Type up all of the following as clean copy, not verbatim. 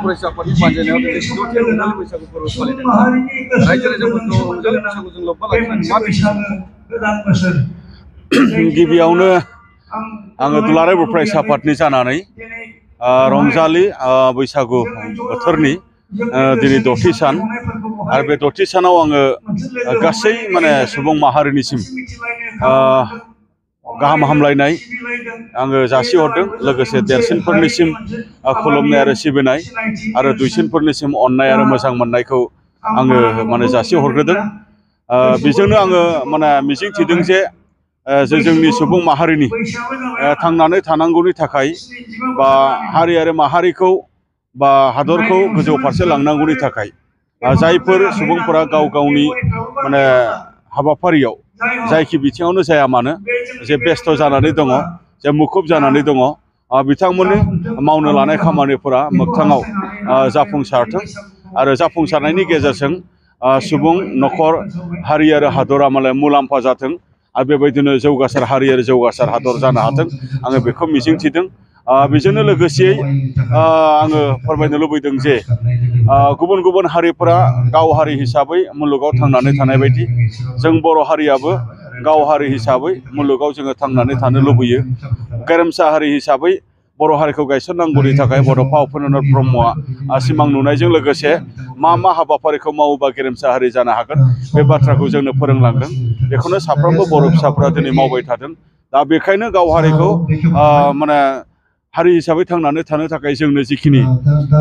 फरायसा आफादनि बानजायनायाव दिनै 16थि रंजालि बैसागु फोरबो फालिदों। रायजो राजाफोरखौ रंजालि बैसागुजों लोब्बा लाखिनानै मा बिथोन? गिबियावनो आङो दुलाराय बर' फरायसा आफादनि जानानै रंजालि बैसागु बोथोरनि दिनै 6थि सान आरो बे 6थि सानाव आङो गासै माने सुबुं माहारिनिसिम गाहाम हामलायनाय आङो जासिहरदों। लोगोसे देरसिनफोरनिसिम खुलुमनाय आरो सिबिनाय आरो दुइसिनफोरनिसिम अननाय आरो मोजां मोननायखौ आङो माने जासिहरग्रोदों। बेजोंनो आङो माने मिजिं थिदों जे जोंनि सुबुं माहारिनि थांनानै थानांगौनि थाखाय बा हारि आरो माहारिखौ बा हादरखौ गोजौ फारसे लांनांगौनि थाखाय जायफोर सुबुंफोरा गाव गावनि माने हाबाफारियाव जायखि बिथिङावनो जाया मानो जे बेस्थ' जानानै दङ, जे मुखुब जानानै दङ, बिथांमोननि मावनो लानाय खामानिफोरा मोगथाङाव जाफुंसारथों आरो जाफुंसारनायनि गेजेरजों सुबुं न'खर हारि आरो हादरा माने मुलाम्फा जाथों आरो बेबायदिनो जौगासार हारि आरो जौगासार हादर जानो हाथों आङो बेखौ मिजिंथिदों। बेजोंनो लोगोसेयै आङो फोरमायनो लुबैदों जे गुबुन गुबुन हारिफोरा गाव हारि हिसाबै मुलुगाव थांनानै थानाय बायदि जों बर' हारियाबो गाव हारि हिसाबै मुलुगाव जोङो थांनानै थानो लुबैयो। गेरेमसा हारि हिसाबै बर' हारिखौ गायसननांगौनि थाखाय बड'फा उपेन्द्रनाथ ब्रह्मआ सिमां नुनायजों लोगोसे मा हाबाफारिखौ मावोबा गेरेमसा हारि जानो हागोन बे बाथ्राखौ जोंनो फोरोंलांदों। बेखौनो साफ्रोमबो बर' फिसाफोरा दिनै मावबाय थादों। दा बेखायनो गाव हारिखौ माने हारि हिसाबै थांनानै थानो थाखाय जोंनो जिखिनि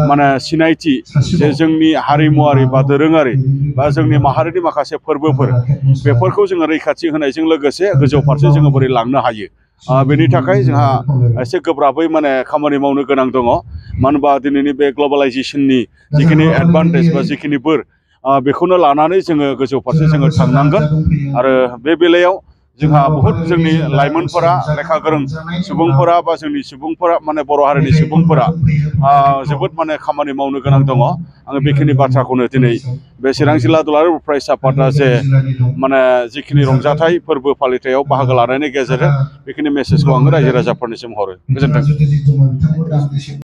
माने सिनायथि जे जोंनि हारिमुवारि बा दोरोङारि बा जोंनि माहारिनि माखासे फोरबोफोर बेफोरखौ जोङो रैखाथि होनायजों लोगोसे गोजौ फारसे जोङो बोरै लांनो हायो बेनि थाखाय जोंहा एसे गोब्राबै माने खामानि मावनो गोनां दङ। मानो होनबा दिनैनि बे ग्लबेलाइजेसननि जिखिनि एडभान्टेज बा जिखिनि बोर बेखौनो लानानै जोङो गोजौ फारसे जोङो थांनांगोन। आरो बे बेलायाव जोंहा बहुद जोंनि लाइमोनफोरा लेखा गोरों सुबुंफोरा बा जोंनि सुबुंफोरा माने बर' हारिनि सुबुंफोरा जोबोद माने खामानि मावनो गोनां दङ। आङो बेखिनि बाथ्राखौनो दिनै बे चिरां जिल्ला दुलाराय बर' फरायसा आफादा जे माने जिखिनि रंजाथाइ फोरबो फालिथायाव बाहागो लानायनि गेजेरजों बेखिनि मेसेजखौ आङो रायजो राजाफोरनिसिम हरो। गोजोन्थों।